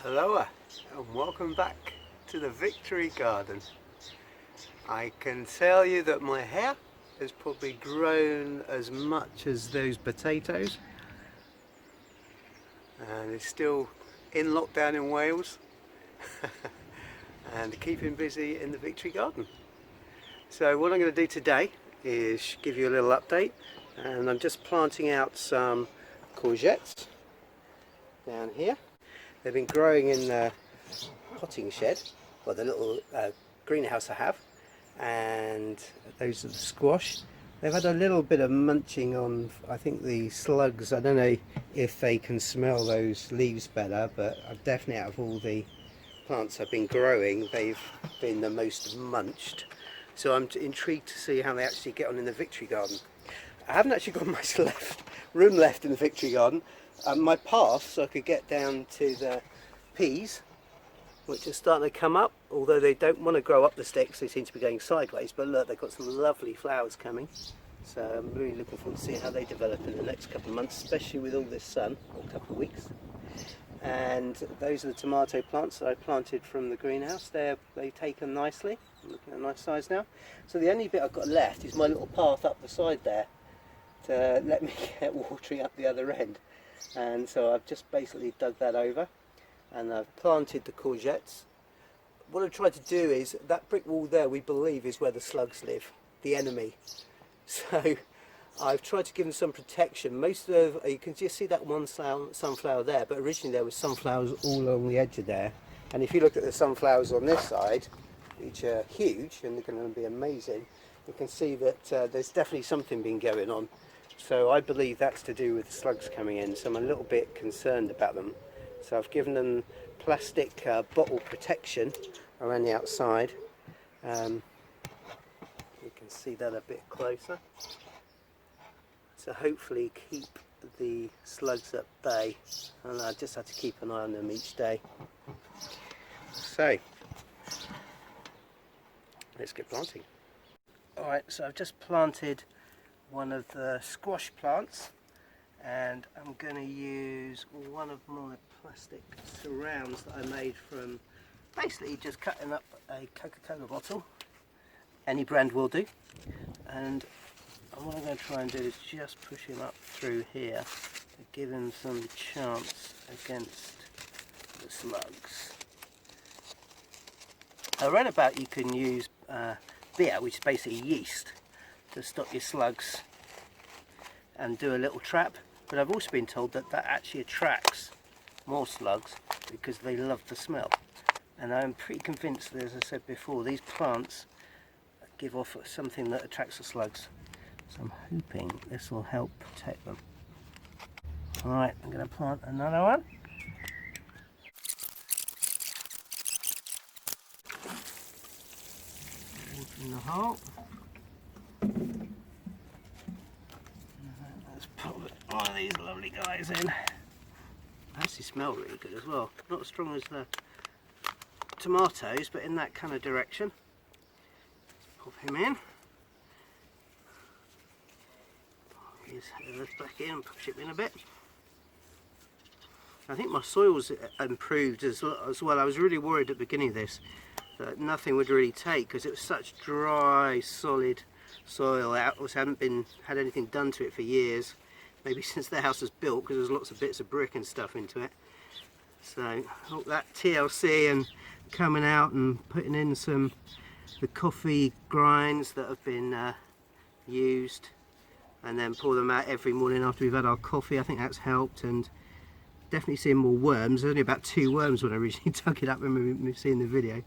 Hello and welcome back to the Victory Garden. I can tell you that my hair has probably grown as much as those potatoes and it's still in lockdown in Wales and keeping busy in the Victory Garden. So what I'm going to do today is give you a little update, and I'm just planting out some courgettes down here. They've been growing in the potting shed, well, the little greenhouse I have, and those are the squash. They've had a little bit of munching on, I think, the slugs. I don't know if they can smell those leaves better, but I've definitely, out of all the plants I've been growing, they've been the most munched. So I'm intrigued to see how they actually get on in the Victory Garden. I haven't actually got much room left in the Victory Garden. My path, so I could get down to the peas, which are starting to come up, although they don't want to grow up the sticks, they seem to be going sideways. But look, they've got some lovely flowers coming, so I'm really looking forward to seeing how they develop in the next couple of months, especially with all this sun, or a couple of weeks. And those are the tomato plants that I planted from the greenhouse. They've taken nicely, I'm looking at a nice size now. So the only bit I've got left is my little path up the side there to let me get watering up the other end. And so I've just basically dug that over and I've planted the courgettes. What I've tried to do is, that brick wall there, we believe, is where the slugs live, the enemy. So I've tried to give them some protection. Most of, you can just see that one sunflower there, but originally there was sunflowers all along the edge of there. And if you look at the sunflowers on this side, which are huge and they're going to be amazing, you can see that there's definitely something been going on. So I believe that's to do with the slugs coming in, so I'm a little bit concerned about them. So I've given them plastic bottle protection around the outside. You can see that a bit closer. So hopefully keep the slugs at bay, and I just have to keep an eye on them each day. So let's get planting. Alright, so I've just planted one of the squash plants, and I'm going to use one of my plastic surrounds that I made from basically just cutting up a Coca-Cola bottle. Any brand will do. And what I'm going to try and do is just push him up through here to give him some chance against the slugs. I read about you can use beer, which is basically yeast, to stop your slugs and do a little trap, but I've also been told that that actually attracts more slugs because they love the smell. And I'm pretty convinced that, as I said before, these plants give off something that attracts the slugs, so I'm hoping this will help protect them. Alright, I'm going to plant another one. In the hole. Let's put one of these lovely guys in. They actually smell really good as well. Not as strong as the tomatoes, but in that kind of direction. Let's pop him in. Put his earth back in and push it in a bit. I think my soil's improved as well. I was really worried at the beginning of this that nothing would really take because it was such dry, solid soil. I hadn't had anything done to it for years, maybe since the house was built, because there's lots of bits of brick and stuff into it. So all that TLC and coming out and putting in the coffee grinds that have been used, and then pour them out every morning after we've had our coffee. I think that's helped, and definitely seeing more worms. There's only about 2 worms when I originally dug it up when we see in the video.